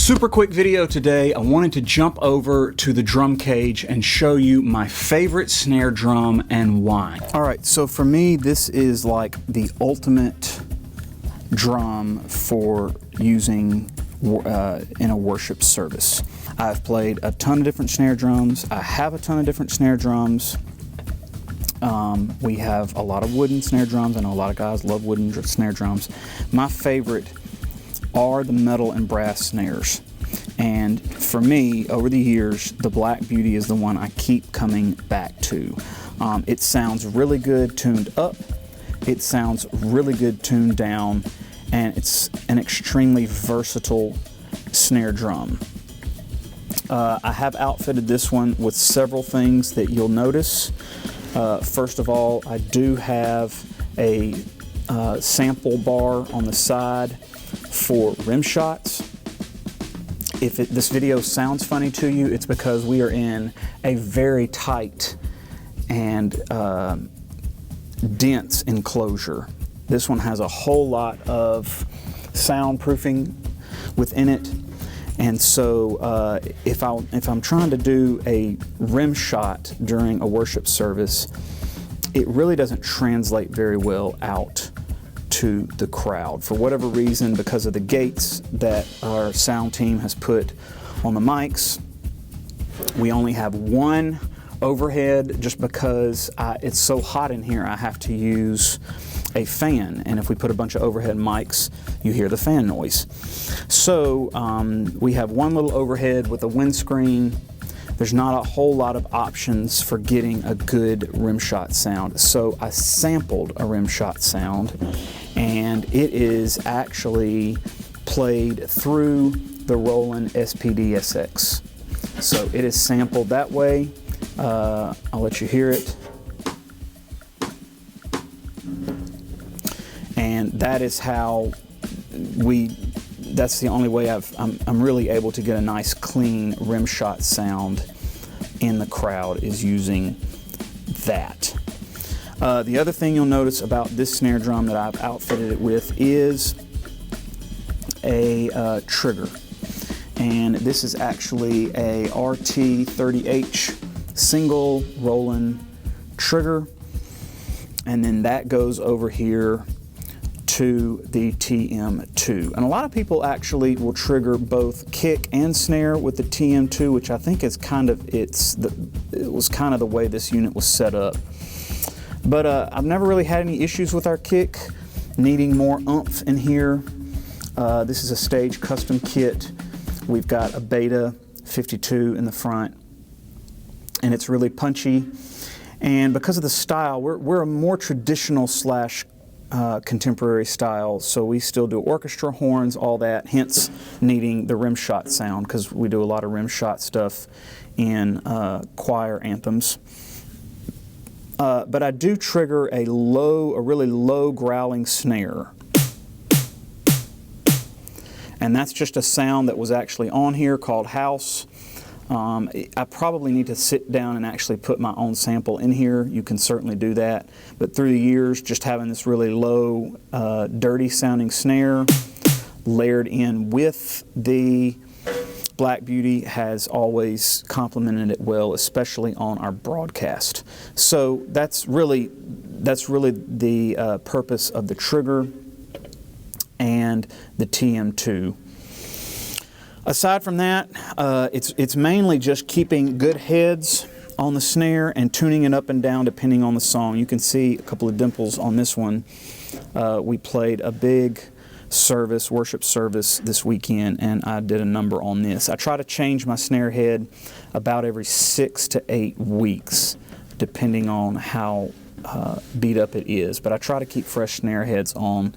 Super quick video today. I wanted to jump over to the drum cage and show you my favorite snare drum and why. All right, so for me, this is like the ultimate drum for using in a worship service. I've played a ton of different snare drums. I have a ton of different snare drums. We have a lot of wooden snare drums. I know a lot of guys love wooden snare drums. My favorite are the metal and brass snares. And for me, over the years, the Black Beauty is the one I keep coming back to. It sounds really good tuned up. It sounds really good tuned down. And it's an extremely versatile snare drum. I have outfitted this one with several things that you'll notice. First of all, I do have a sample bar on the side for rim shots. If this video sounds funny to you, it's because we are in a very tight and dense enclosure. This one has a whole lot of soundproofing within it. And so if I'm trying to do a rim shot during a worship service, it really doesn't translate very well out to the crowd. For whatever reason, because of the gates that our sound team has put on the mics, we only have one overhead just because it's so hot in here I have to use a fan, and if we put a bunch of overhead mics, you hear the fan noise. So we have one little overhead with a windscreen. There's not a whole lot of options for getting a good rim shot sound. So I sampled a rim shot sound, and it is actually played through the Roland SPDSX. So it is sampled that way. I'll let you hear it. And that is how that's the only way I'm really able to get a nice clean rim shot sound in the crowd, is using that. The other thing you'll notice about this snare drum that I've outfitted it with is a trigger. And this is actually a RT30H single Roland trigger. And then that goes over here to the TM2. And a lot of people actually will trigger both kick and snare with the TM2, which I think is it was kind of the way this unit was set up. But I've never really had any issues with our kick needing more oomph in here. This is a stage custom kit. We've got a Beta 52 in the front, and it's really punchy. And because of the style, we're a more traditional slash contemporary style, so we still do orchestra, horns, all that, hence needing the rim shot sound, because we do a lot of rim shot stuff in choir anthems. But I do trigger a really low growling snare. And that's just a sound that was actually on here called house. I probably need to sit down and actually put my own sample in here. You can certainly do that. But through the years, just having this really low, dirty sounding snare layered in with the Black Beauty has always complemented it well, especially on our broadcast. So that's really the purpose of the trigger and the TM2. Aside from that, it's mainly just keeping good heads on the snare and tuning it up and down depending on the song. You can see a couple of dimples on this one. We played a big worship service this weekend, and I did a number on this. I try to change my snare head about every 6 to 8 weeks, depending on how beat up it is. But I try to keep fresh snare heads on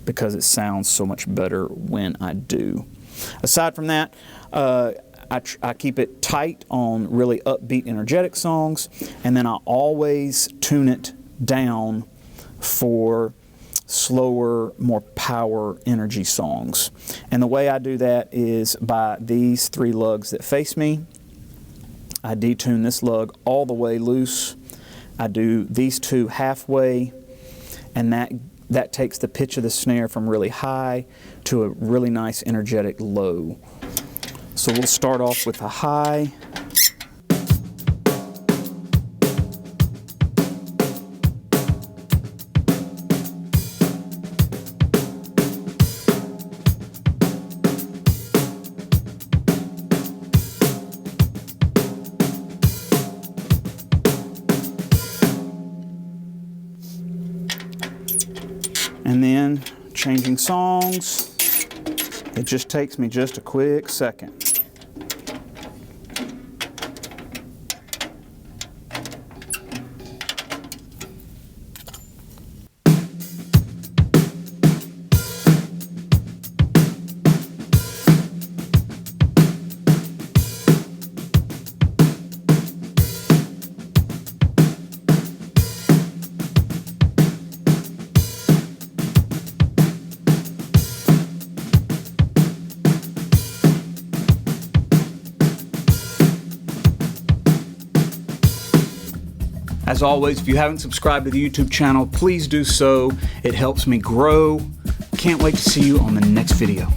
because it sounds so much better when I do. Aside from that, I keep it tight on really upbeat, energetic songs, and then I always tune it down for slower, more power, energy songs. And the way I do that is by these 3 lugs that face me. I detune this lug all the way loose. I do these 2 halfway, and that takes the pitch of the snare from really high to a really nice energetic low. So we'll start off with a high. And then changing songs, it just takes me just a quick second. As always, if you haven't subscribed to the YouTube channel, please do so. It helps me grow. Can't wait to see you on the next video.